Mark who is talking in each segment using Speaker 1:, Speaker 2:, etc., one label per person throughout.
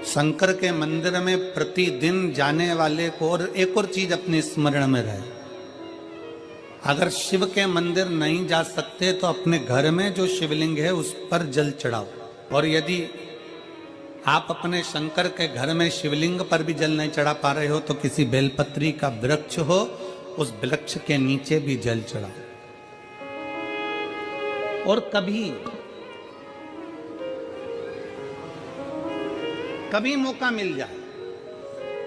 Speaker 1: शंकर के मंदिर में प्रतिदिन जाने वाले को और एक और चीज अपने स्मरण में रहे, अगर शिव के मंदिर नहीं जा सकते तो अपने घर में जो शिवलिंग है उस पर जल चढ़ाओ। और यदि आप अपने शंकर के घर में शिवलिंग पर भी जल नहीं चढ़ा पा रहे हो तो किसी बेलपत्री का वृक्ष हो, उस वृक्ष के नीचे भी जल चढ़ाओ। और कभी मौका मिल जाए,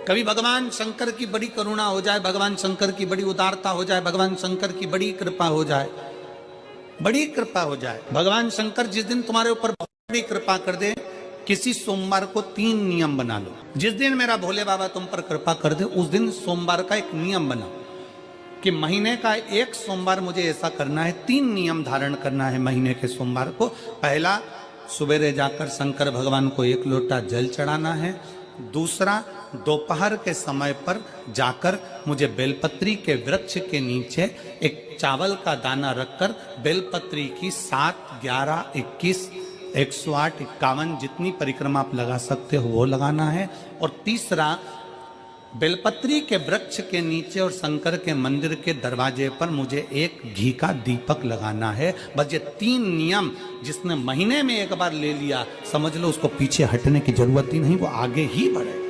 Speaker 1: कभी भगवान शंकर की बड़ी करुणा हो जाए, भगवान शंकर की बड़ी उदारता हो जाए, भगवान शंकर की बड़ी कृपा हो जाए, बड़ी कृपा हो जाए, भगवान शंकर जिस दिन तुम्हारे ऊपर बड़ी कृपा कर दे, किसी सोमवार को 3 नियम बना लो। जिस दिन मेरा भोले बाबा तुम पर कृपा कर दे उस दिन सोमवार का एक नियम बनाओ कि महीने का एक सोमवार मुझे ऐसा करना है, 3 नियम धारण करना है महीने के सोमवार को। पहला, सुबेरे जाकर शंकर भगवान को 1 लोटा जल चढ़ाना है। दूसरा, दोपहर के समय पर जाकर मुझे बेलपत्री के वृक्ष के नीचे एक चावल का दाना रखकर बेलपत्री की 7, 11, 21, 108, 51 जितनी परिक्रमा आप लगा सकते हो वो लगाना है। और तीसरा, बेलपत्री के वृक्ष के नीचे और शंकर के मंदिर के दरवाजे पर मुझे एक घी का दीपक लगाना है। बस ये 3 नियम जिसने महीने में एक बार ले लिया, समझ लो उसको पीछे हटने की जरूरत ही नहीं, वो आगे ही बढ़ेगा।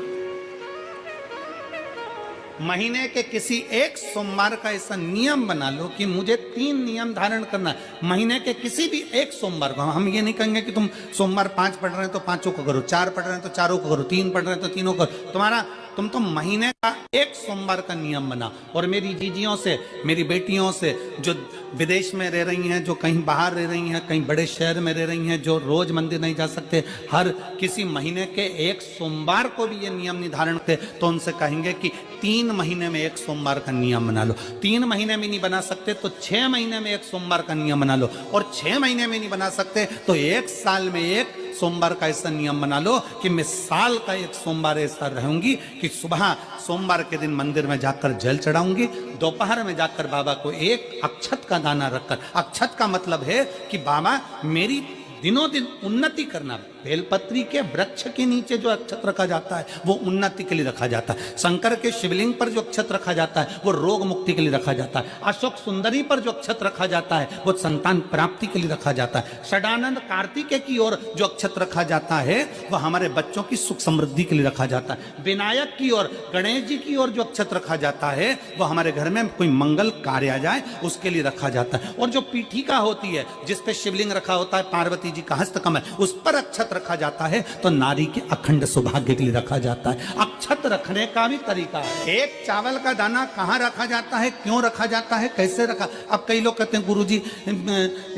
Speaker 1: महीने के किसी एक सोमवार का ऐसा नियम बना लो कि मुझे 3 नियम धारण करना है महीने के किसी भी एक सोमवार को। हम ये नहीं कहेंगे कि तुम सोमवार 5 पढ़ रहे हैं तो 5 को करो, 4 पढ़ रहे हैं तो 4 को करो, 3 पढ़ रहे हैं तो 3 को करो। तुम तो महीने का एक सोमवार का नियम बना। और मेरी जीजियों से, मेरी बेटियों से जो विदेश में रह रही हैं, जो कहीं बाहर रह रही हैं, कहीं बड़े शहर में रह रही हैं, जो रोज मंदिर नहीं जा सकते, हर किसी महीने के एक सोमवार को भी ये नियम निर्धारण करते, तो उनसे कहेंगे कि 3 महीने में एक सोमवार का नियम बना लो। 3 महीने में नहीं बना सकते तो 6 महीने में एक सोमवार का नियम बना लो। और 6 महीने में नहीं बना सकते तो 1 साल में एक सोमवार का ऐसा नियम बना लो कि मैं साल का एक सोमवार ऐसा रहूंगी कि सुबह सोमवार के दिन मंदिर में जाकर जल चढ़ाऊंगी, दोपहर में जाकर बाबा को एक अक्षत का दाना रखकर, अक्षत का मतलब है कि बाबा मेरी दिनों दिन उन्नति करना। बेलपत्री के वृक्ष के नीचे जो अक्षत रखा जाता है वो उन्नति के लिए रखा जाता है। शंकर के शिवलिंग पर जो अक्षत रखा जाता है वो रोग मुक्ति के लिए रखा जाता है। अशोक सुंदरी पर जो अक्षत रखा जाता है वो संतान प्राप्ति के लिए रखा जाता है। षडानंद कार्तिकेय की ओर जो अक्षत रखा जाता है वह हमारे बच्चों की सुख समृद्धि के लिए रखा जाता है। विनायक की ओर, गणेश जी की ओर जो अक्षत रखा जाता है वो हमारे घर में कोई मंगल कार्य आ जाए उसके लिए रखा जाता है। और जो पीठिका होती है जिसपे शिवलिंग रखा होता है, पार्वती जी का हस्तकमल, उस पर अक्षत रखा जाता है तो नारी के अखंड सौभाग्य के लिए रखा जाता है। अक्षत रखने का भी तरीका है। एक चावल का दाना कहाँ रखा जाता है, क्यों रखा जाता है, कैसे रखा। अब कई लोग कहते हैं गुरुजी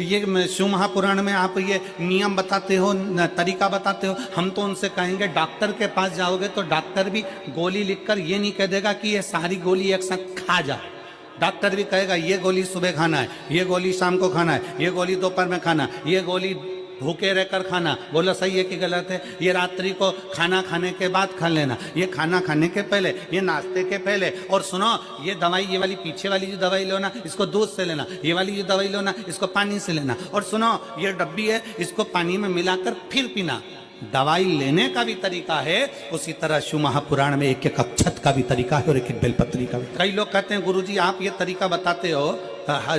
Speaker 1: ये शिव महापुराण में आप ये नियम बताते हो, तरीका बताते हो। हम तो उनसे कहेंगे डॉक्टर के पास जाओगे तो डॉक्टर भी गोली लिखकर ये नहीं कह देगा कि ये सारी गोली एक साथ खा जा। डॉक्टर भी कहेगा ये गोली सुबह खाना है, ये गोली शाम को खाना है, ये गोली दोपहर में खाना, ये गोली भूखे रहकर खाना। बोलो सही है कि गलत है। ये रात्रि को खाना खाने के बाद खा लेना, ये खाना खाने के पहले, ये नाश्ते के पहले। और सुनो ये दवाई, ये वाली पीछे वाली जो दवाई लो ना इसको दूध से लेना, ये वाली जो दवाई लो ना इसको पानी से लेना। और सुनो ये डब्बी है इसको पानी में मिलाकर फिर पीना। दवाई लेने का भी तरीका है, उसी तरह शिव महापुराण में एक एक अक्षत का भी तरीका है और एक एक बेलपत्री का भी। कई लोग कहते हैं गुरुजी आप ये तरीका बताते हो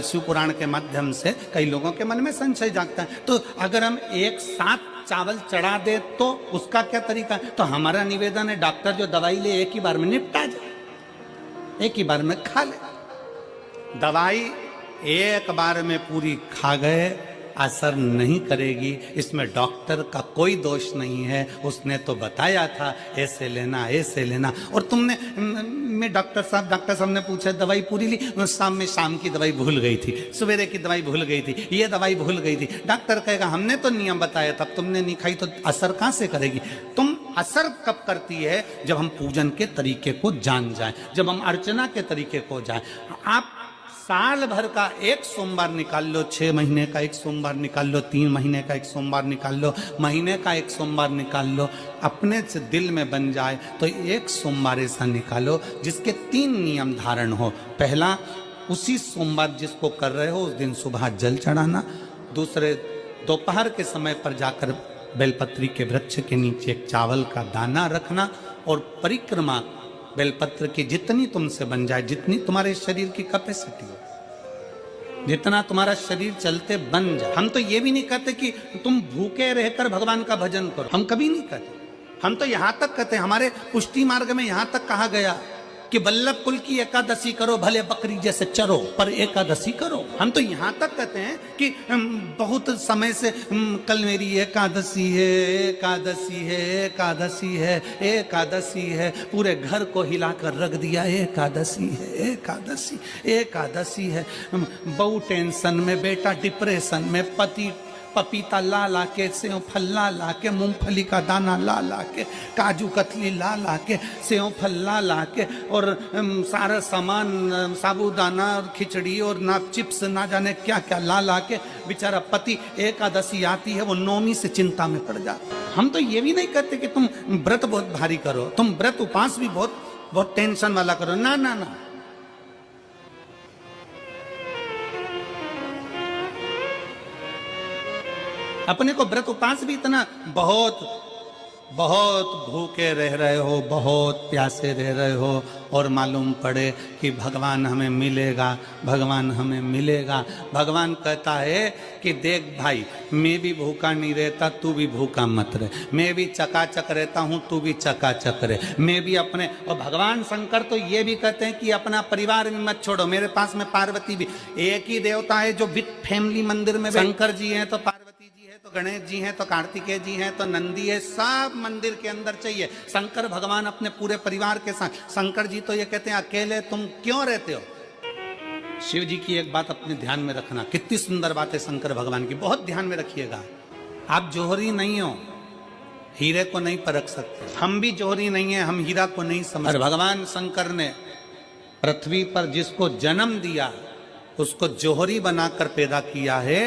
Speaker 1: शिव पुराण के माध्यम से, कई लोगों के मन में संशय जागता है तो अगर हम एक साथ चावल चढ़ा दे तो उसका क्या तरीका है। तो हमारा निवेदन है डॉक्टर जो दवाई ले एक ही बार में निपटा जाए, एक ही बार में खा ले। दवाई एक बार में पूरी खा गए असर नहीं करेगी, इसमें डॉक्टर का कोई दोष नहीं है। उसने तो बताया था ऐसे लेना ऐसे लेना। और तुमने मैं डॉक्टर साहब ने पूछा दवाई पूरी ली, शाम की दवाई भूल गई थी, सवेरे की दवाई भूल गई थी, ये दवाई भूल गई थी। डॉक्टर कहेगा हमने तो नियम बताया तब तुमने नहीं खाई तो असर कहाँ से करेगी। तुम असर कब करती है जब हम पूजन के तरीके को जान जाएं, जब हम अर्चना के तरीके को जाएं। आप साल भर का एक सोमवार निकाल लो, 6 महीने का एक सोमवार निकाल लो, 3 महीने का एक सोमवार निकाल लो, महीने का एक सोमवार निकाल लो, अपने से दिल में बन जाए तो एक सोमवार ऐसा निकालो जिसके 3 नियम धारण हो। पहला, उसी सोमवार जिसको कर रहे हो उस दिन सुबह जल चढ़ाना। दूसरे, दोपहर के समय पर जाकर बेलपत्री के वृक्ष के नीचे एक चावल का दाना रखना और परिक्रमा बेलपत्र की जितनी तुमसे बन जाए, जितनी तुम्हारे शरीर की कैपेसिटी हो, जितना तुम्हारा शरीर चलते बन जाए। हम तो ये भी नहीं कहते कि तुम भूखे रहकर भगवान का भजन करो, हम कभी नहीं कहते। हम तो यहां तक कहते हैं, हमारे पुष्टि मार्ग में यहां तक कहा गया कि वल्लभ कुल की एकादशी करो, भले बकरी जैसे चरो पर एकादशी करो। हम तो यहाँ तक कहते हैं कि बहुत समय से कल मेरी एकादशी है, एकादशी है, एकादशी है, एकादशी है, पूरे घर को हिलाकर रख दिया, एकादशी है, एकादशी, एकादशी है। बहू टेंशन में, बेटा डिप्रेशन में, पति पपीता ला ला के, सेव फल ला ला के, मूंगफली का दाना ला ला के, काजू कतली ला ला के, सेव फल ला ला के, और सारा सामान, साबूदाना और खिचड़ी और ना चिप्स ना जाने क्या क्या ला ला के, बेचारा पति एकादशी आती है वो नौमी से चिंता में पड़ जाता। हम तो ये भी नहीं कहते कि तुम व्रत बहुत भारी करो, तुम व्रत उपास भी बहुत टेंशन वाला करो, ना ना ना। अपने को व्रत उपास भी इतना बहुत भूखे रह रहे हो, बहुत प्यासे रह रहे हो, और मालूम पड़े कि भगवान हमें मिलेगा, भगवान हमें मिलेगा। भगवान कहता है कि देख भाई, मैं भी भूखा नहीं रहता, तू भी भूखा मत रहे, मैं भी चकाचक रहता हूँ, तू भी चकाचक रहे, मैं भी अपने। और भगवान शंकर तो ये भी कहते हैं कि अपना परिवार में मत छोड़ो। मेरे पास में पार्वती भी, एक ही देवता है जो विद फैमिली मंदिर में, शंकर जी हैं तो पार्वती जी है, तो गणेश जी हैं, तो कार्तिकेय जी हैं, तो नंदी है, सब मंदिर के अंदर चाहिए। शंकर भगवान अपने पूरे परिवार के साथ। शंकर जी तो ये कहते हैं अकेले तुम क्यों रहते हो। शिव जी की एक बात अपने ध्यान में रखना, कितनी सुंदर बात है शंकर भगवान की, बहुत ध्यान में रखिएगा। आप जोहरी नहीं हो, हीरे को नहीं परख सकते, हम भी जोहरी नहीं है, हम हीरा को नहीं समझ। भगवान शंकर ने पृथ्वी पर जिसको जन्म दिया उसको जोहरी बनाकर पैदा किया है,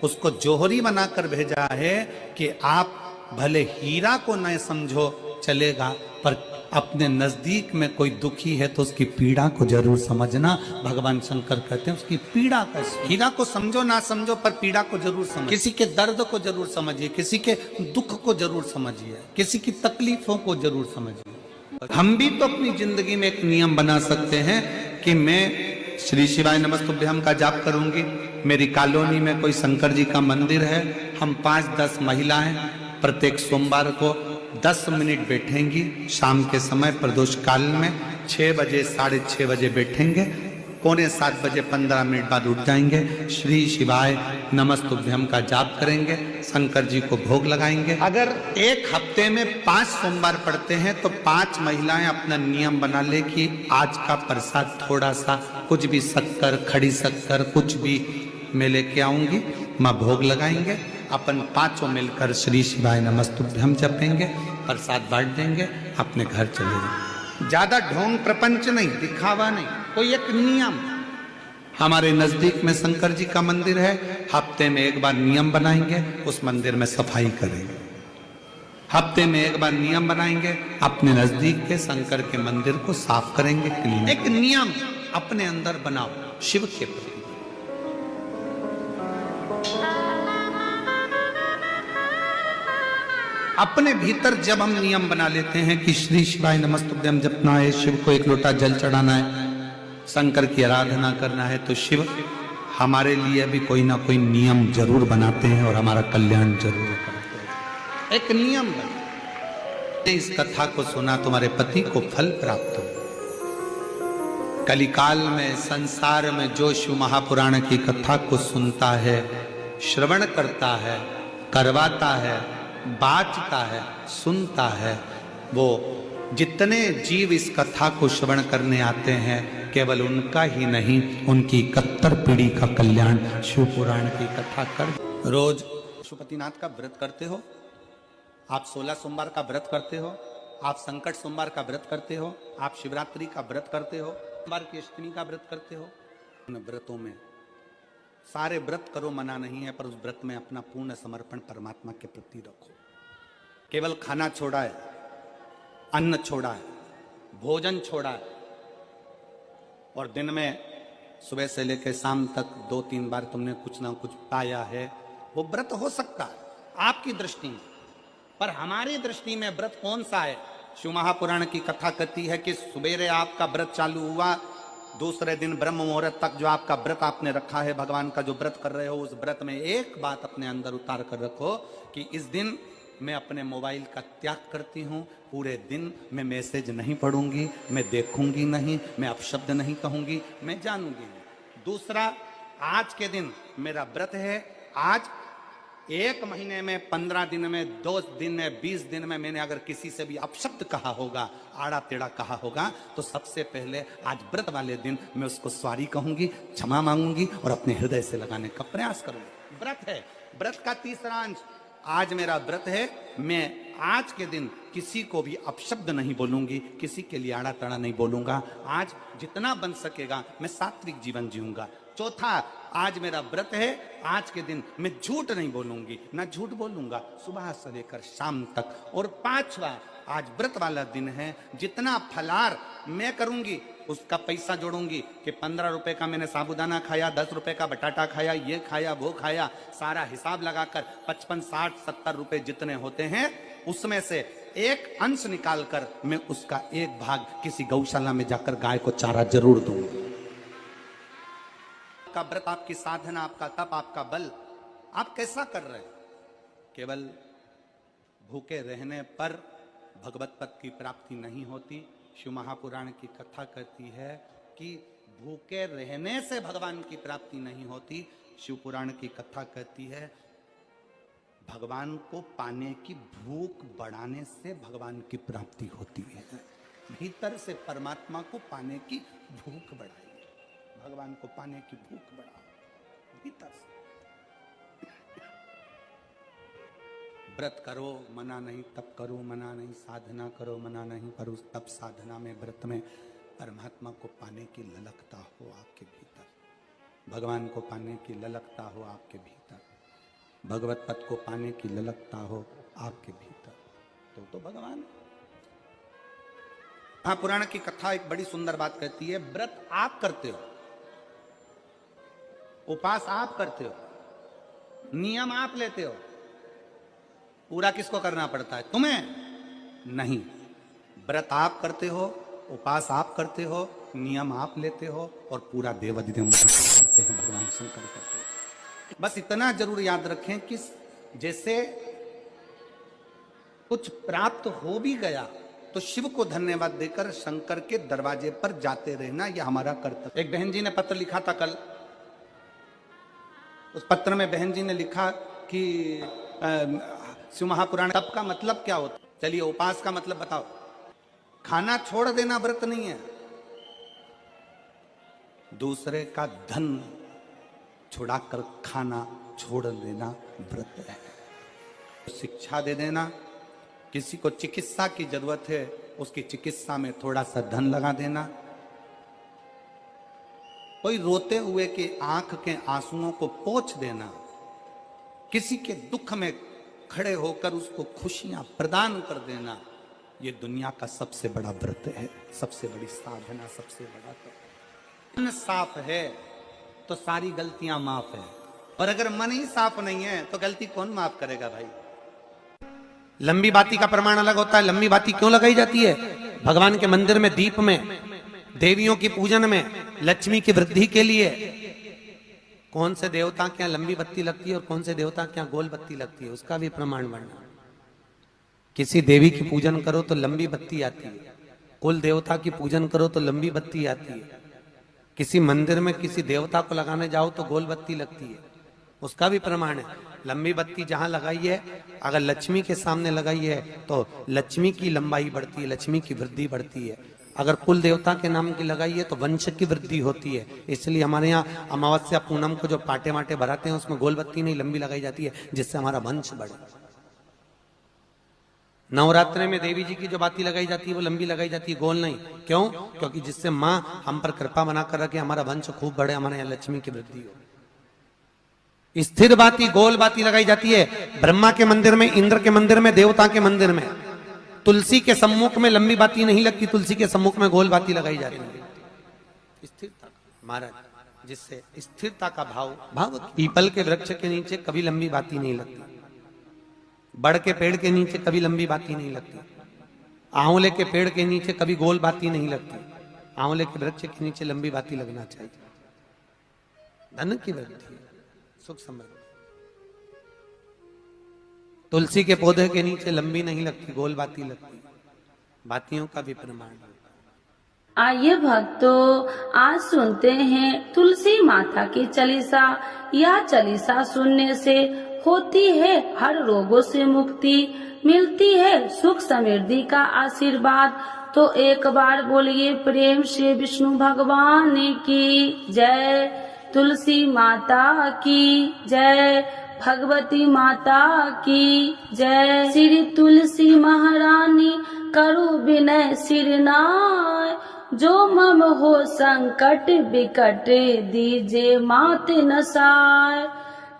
Speaker 1: उसको जोहरी बनाकर भेजा है कि आप भले हीरा को न समझो चलेगा, पर अपने नजदीक में कोई दुखी है तो उसकी पीड़ा को जरूर समझना। भगवान शंकर कहते हैं उसकी पीड़ा का, हीरा को समझो ना समझो पर पीड़ा को जरूर समझो, किसी के दर्द को जरूर समझिए, किसी के दुख को जरूर समझिए, किसी की तकलीफों को जरूर समझिए। हम भी तो अपनी जिंदगी में एक नियम बना सकते हैं कि मैं श्री शिवाय नमस्तुभ्यम का जाप करूंगी, मेरी कॉलोनी में कोई शंकर जी का मंदिर है, हम 5-10 महिलाएं प्रत्येक सोमवार को 10 मिनट बैठेंगी, शाम के समय प्रदोष काल में 6 बजे 6:30 बजे बैठेंगे, 6:45 बजे 15 मिनट बाद उठ जाएंगे, श्री शिवाय नमस्तुभ्यम का जाप करेंगे, शंकर जी को भोग लगाएंगे। अगर एक हफ्ते में 5 सोमवार पड़ते हैं तो 5 महिलाएं अपना नियम बना ले कि आज का प्रसाद थोड़ा सा, कुछ भी शक्कर, खड़ी शक्कर, कुछ भी मैं लेके आऊंगी, माँ भोग लगाएंगे, अपन 5 मिलकर श्री शिवाय नमस्तुभ्यम जपेंगे, प्रसाद बांट देंगे, अपने घर चले जाएंगे। ज्यादा ढोंग प्रपंच नहीं, दिखावा नहीं, कोई एक नियम। हमारे नजदीक में शंकर जी का मंदिर है, हफ्ते में एक बार नियम बनाएंगे, उस मंदिर में सफाई करेंगे। हफ्ते में एक बार नियम बनाएंगे, अपने नजदीक के शंकर के मंदिर को साफ करेंगे, क्लीन। एक नियम अपने अंदर बनाओ शिव के प्रति। अपने भीतर जब हम नियम बना लेते हैं कि श्री शिवाय नमस्तुभ्यम जपना है, शिव को एक लोटा जल चढ़ाना है, शंकर की आराधना करना है, तो शिव हमारे लिए भी कोई ना कोई नियम जरूर बनाते हैं और हमारा कल्याण जरूर करते हैं। एक नियम बना, इस कथा को सुना, तुम्हारे पति को फल प्राप्त हो। कलिकाल में संसार में जो शिव महापुराण की कथा को सुनता है, श्रवण करता है, करवाता है, बाँचता है, सुनता है, वो जितने जीव इस कथा को श्रवण करने आते हैं, केवल उनका ही नहीं, उनकी 71 पीढ़ी का कल्याण शिव पुराण की कथा कर। रोज पशुपतिनाथ का व्रत करते हो आप, 16 सोमवार का व्रत करते हो आप, संकट सोमवार का व्रत करते हो आप, शिवरात्रि का व्रत करते हो, सोमवार की अष्टमी का व्रत करते हो। उन व्रतों में सारे व्रत करो, मना नहीं है, पर उस व्रत में अपना पूर्ण समर्पण परमात्मा के प्रति रखो। केवल खाना छोड़ा है, अन्न छोड़ा है, भोजन छोड़ा है, और दिन में सुबह से लेकर शाम तक 2-3 बार तुमने कुछ ना कुछ पाया है, वो व्रत हो सकता है आपकी दृष्टि में, पर हमारी दृष्टि में व्रत कौन सा है? शिव महापुराण की कथा कहती है कि सुबेरे आपका व्रत चालू हुआ, दूसरे दिन ब्रह्म मुहूर्त तक जो आपका व्रत आपने रखा है, भगवान का जो व्रत कर रहे हो, उस व्रत में एक बात अपने अंदर उतार कर रखो कि इस दिन मैं अपने मोबाइल का त्याग करती हूँ, पूरे दिन मैं मैसेज नहीं पढ़ूंगी, मैं देखूंगी नहीं, मैं अपशब्द नहीं कहूंगी, मैं जानूंगी नहीं। दूसरा, आज के दिन मेरा व्रत है, आज 1 महीने में, 15 दिन में, 2 दिन में, 20 दिन में मैंने अगर किसी से भी अपशब्द कहा होगा, आड़ा टेढ़ा कहा होगा, तो सबसे पहले आज व्रत वाले दिन मैं उसको सॉरी कहूंगी, क्षमा मांगूंगी और अपने हृदय से लगाने का प्रयास करूंगी। व्रत है। व्रत का तीसरा अंश, आज मेरा व्रत है, मैं आज के दिन किसी को भी अपशब्द नहीं बोलूंगी, किसी के लिए आड़ा टेढ़ा नहीं बोलूंगा, आज जितना बन सकेगा मैं सात्विक जीवन जीऊंगा। चौथा, आज मेरा व्रत है, आज के दिन मैं झूठ नहीं बोलूंगी, ना झूठ बोलूंगा सुबह से लेकर शाम तक। और पांचवा, आज व्रत वाला दिन है, जितना फलार मैं करूंगी उसका पैसा जोड़ूंगी कि 15 रुपए का मैंने साबुदाना खाया, 10 रुपए का बटाटा खाया, ये खाया वो खाया, सारा हिसाब लगाकर 55, 60, 70 रुपए जितने होते हैं उसमें से एक अंश निकालकर मैं उसका एक भाग किसी गौशाला में जाकर गाय को चारा जरूर दूंगी। आपका व्रत, आपकी साधना, आपका तप, आपका बल, आप कैसा कर रहे हैं? केवल भूखे रहने पर भगवत पद की प्राप्ति नहीं होती। शिव महापुराण की कथा कहती है कि भूखे रहने से भगवान की प्राप्ति नहीं होती। शिव पुराण की कथा कहती है भगवान को पाने की भूख बढ़ाने से भगवान की प्राप्ति होती है। भीतर से परमात्मा को पाने की भूख बढ़ाइए, भगवान को पाने की भूख बढ़ाओ भीतर से। व्रत करो मना नहीं, तप करो मना नहीं, साधना करो मना नहीं, पर उस तप साधना में, व्रत में परमात्मा को पाने की ललकता हो आपके भीतर, भगवान को पाने की ललकता हो आपके भीतर, भगवत पद को पाने की ललकता हो आपके भीतर, तो भगवान। महापुराण की कथा एक बड़ी सुंदर बात कहती है, व्रत आप करते हो, उपास आप करते हो, नियम आप लेते हो, पूरा किसको करना पड़ता है? तुम्हें नहीं। व्रत आप करते हो, उपास आप करते हो, नियम आप लेते हो और पूरा देवाधिदेव करते हैं, भगवान शंकर करते हैं। बस इतना जरूर याद रखें कि जैसे कुछ प्राप्त हो भी गया तो शिव को धन्यवाद देकर शंकर के दरवाजे पर जाते रहना, यह हमारा कर्तव्य। एक बहन जी ने पत्र लिखा था कल, उस पत्र में बहन जी ने लिखा कि शिव महापुराण तप का मतलब क्या होता? चलिए उपास का मतलब बताओ। खाना छोड़ देना व्रत नहीं है, दूसरे का धन छुड़ाकर खाना छोड़ देना व्रत है। शिक्षा दे देना, किसी को चिकित्सा की जरूरत है उसकी चिकित्सा में थोड़ा सा धन लगा देना, कोई रोते हुए के आंख के आंसुओं को पोंछ देना, किसी के दुख में खड़े होकर उसको खुशियां प्रदान कर देना, ये दुनिया का सबसे बड़ा व्रत है, सबसे बड़ी साधना, सबसे बड़ा तप। मन साफ है तो सारी गलतियां माफ है, और अगर मन ही साफ नहीं है तो गलती कौन माफ करेगा भाई? लंबी बाती का प्रमाण अलग होता है। लंबी बाती क्यों लगाई जाती है? भगवान के मंदिर में, दीप में, देवियों की पूजन में, लक्ष्मी की वृद्धि के लिए। कौन से देवता के यहाँ लंबी बत्ती लगती है और कौन से देवता के यहाँ गोल बत्ती लगती है, उसका भी प्रमाण वर्णन। किसी देवी की पूजन करो तो लंबी बत्ती आती है, कुल देवता की पूजन करो तो लंबी बत्ती आती है, किसी मंदिर में किसी देवता को लगाने जाओ तो गोल बत्ती लगती है, उसका भी प्रमाण है। लंबी बत्ती जहां लगाई है, अगर लक्ष्मी के सामने लगाई है तो लक्ष्मी की लंबाई बढ़ती है, लक्ष्मी की वृद्धि बढ़ती है। अगर कुल देवता के नाम की लगाई है तो वंश की वृद्धि होती है। इसलिए हमारे यहाँ अमावस्या पूनम को जो पाटे माटे भराते हैं उसमें गोल बत्ती नहीं लंबी लगाई जाती है, जिससे हमारा वंश बढ़े। नवरात्रि में देवी जी की जो बाती लगाई जाती है वो लंबी लगाई जाती है, गोल नहीं। क्यों? क्योंकि जिससे माँ हम पर कृपा बनाकर रखे, हमारा वंश खूब बढ़े, हमारे यहाँ लक्ष्मी की वृद्धि हो। स्थिर बाती, गोल बाती लगाई जाती है ब्रह्मा के मंदिर में, इंद्र के मंदिर में, देवता के मंदिर में। तुलसी के सम्मुख में लंबी बाती नहीं लगती, तुलसी के सम्मुख में गोल बाती लगाई जाती है। स्थिरता महाराज, जिससे स्थिरता का भाव। पीपल के वृक्ष के नीचे कभी लंबी बाती नहीं लगती, बड़ के पेड़ के नीचे कभी लंबी बाती नहीं लगती, आंवले के पेड़ के नीचे कभी गोल बाती नहीं लगती, आंवले के वृक्ष के नीचे लंबी बाती लगना चाहिए। धन की वृद्धि, सुख समृद्धि। तुलसी के पौधे के नीचे लंबी नहीं लगती, गोल बाती लगती, बातियों का भी प्रमाण।
Speaker 2: आइए भक्तों, आज सुनते हैं तुलसी माता की चालीसा। यह चालीसा सुनने से होती है हर रोगों से मुक्ति, मिलती है सुख समृद्धि का आशीर्वाद। तो एक बार बोलिए प्रेम से विष्णु भगवान की जय, तुलसी माता की जय, भगवती माता की जय। श्री तुलसी महारानी करु विनय सिरनाय, जो मम हो संकट विकट दीजे मात नसाय।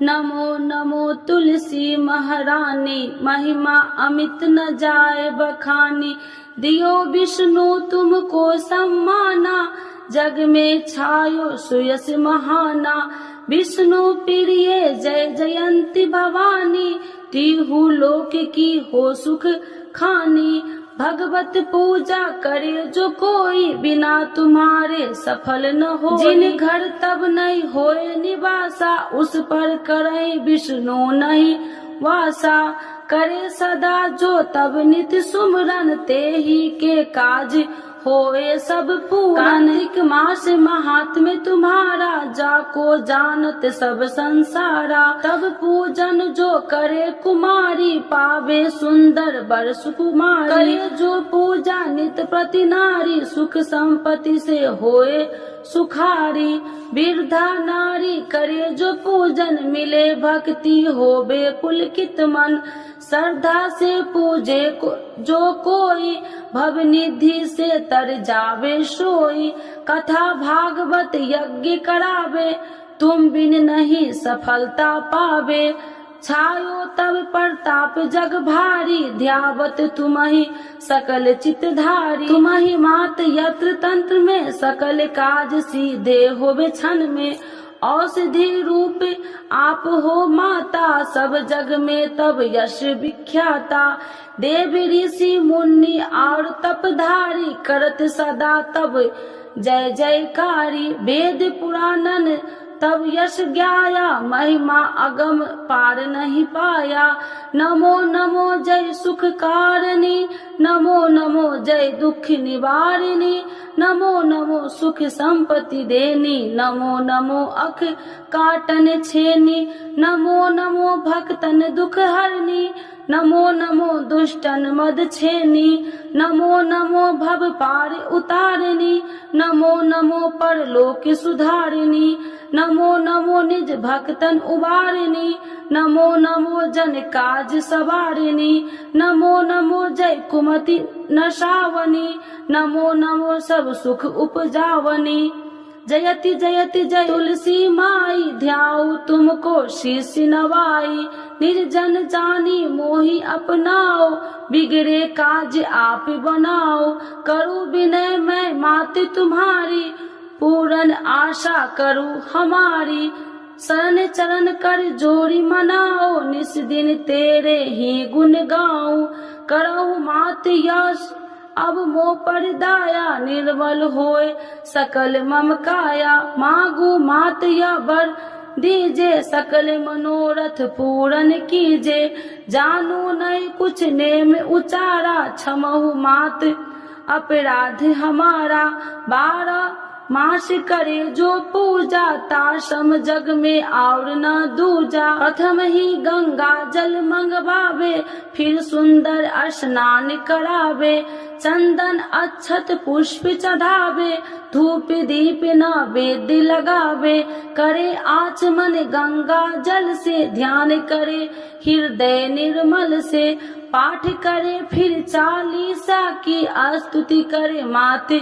Speaker 2: नमो नमो तुलसी महारानी, महिमा अमित न जाए बखानी। दियो विष्णु तुमको सम्माना, जग में छायो सुयस महाना। विष्णु प्रिय जय जयंती भवानी, तिहु लोक की हो सुख खानी। भगवत पूजा करे जो कोई, बिना तुम्हारे सफल न हो। जिन घर तब नहीं होए निवासा, उस पर करे विष्णु नहीं वासा। करे सदा जो तब नित सुमरन, ते ही के काज होए सब पूरन। कार्तिक मास महात्म्य तुम्हारा, जाको जानत सब संसारा। तब पूजन जो करे कुमारी, पावे सुंदर बर सुकुमारी। करे जो पूजा नित प्रति नारी, सुख संपत्ति से होए सुखारी। वृद्धा नारी करे जो पूजन, मिले भक्ति होवे पुलकित मन। श्रद्धा से पूजे जो कोई, भव निधि से तर जावे सोई। कथा भागवत यज्ञ करावे, तुम बिन नहीं सफलता पावे। छायो तब प्रताप जग भारी, ध्यावत तुम्हि सकल चितधारी। तुम्हि मात यत्र तंत्र में, सकल काज सीधे होवे क्षण में। औषधि रूप आप हो माता, सब जग में तब यश विख्याता। देव ऋषि मुनि और तपधारी, करत सदा तब जय जयकारी। वेद पुराणन तब यश ज्ञाया, महिमा अगम पार नहीं पाया। नमो नमो जय सुख कारिणी, नमो नमो जय दुख निवारिणी। नमो नमो सुख संपत्ति देनी, नमो नमो अख काटन छेनी। नमो नमो भक्तन दुख हरनी, नमो नमो दुष्टन मद छेनी। नमो नमो भव पार उतारिणी, नमो नमो परलोक सुधारिणी। नमो नमो निज भक्तन उबारिणी, नमो नमो जन काज सवारिणी। नमो नमो जय कुमति नशावनी, नमो नमो सब सुख उपजावनी। जयति जयति जय तुलसी माई, ध्याऊ तुमको शीश नवाई। निर्जन जानी मोहि अपनाओ, बिगड़े काज आप बनाओ। करूँ विनय मैं मात तुम्हारी, पूरन आशा करूँ हमारी। शरण चरण कर जोड़ी मनाओ, निस दिन तेरे ही गुण गाऊं। करहु मात यश अब मोह पर दाया, निर्मल होए सकल मम काया। मांगू मात या बर दीजे, सकल मनोरथ पूरन कीजे। जानू नहीं कुछ नेम उचारा, क्षमहु मात अपराध हमारा। 12 मास करे जो पूजा, ताशम जग में और न दूजा। प्रथम ही गंगा जल मंगवावे, फिर सुंदर स्नान करावे। चंदन अक्षत पुष्प चढ़ावे, धूप दीप नैवेद्य लगावे। करे आचमन गंगा जल से, ध्यान करे हृदय निर्मल से। पाठ करे फिर चालीसा की, स्तुति करे मात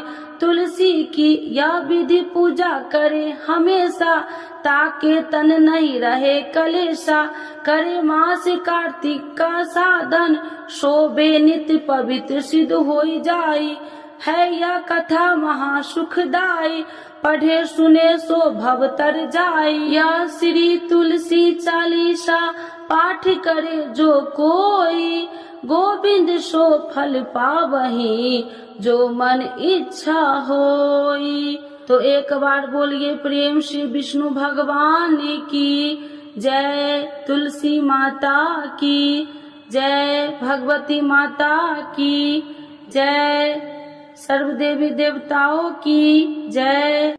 Speaker 2: तुलसी की। यह विधि पूजा करे हमेशा, ताके तन नहीं रहे कलेशा। करे मास कार्तिक का साधन, शोभे नित्य पवित्र सिद्ध होई जाई। है यह कथा महा सुखदाई, पढ़े सुने सो भव तर जाई। यह श्री तुलसी चालीसा पाठ करे जो कोई, गोविंद सो फल पावही, जो मन इच्छा होई। तो एक बार बोलिए प्रेम से विष्णु भगवान की जय, तुलसी माता की जय, भगवती माता की जय, सर्व देवी देवताओं की जय।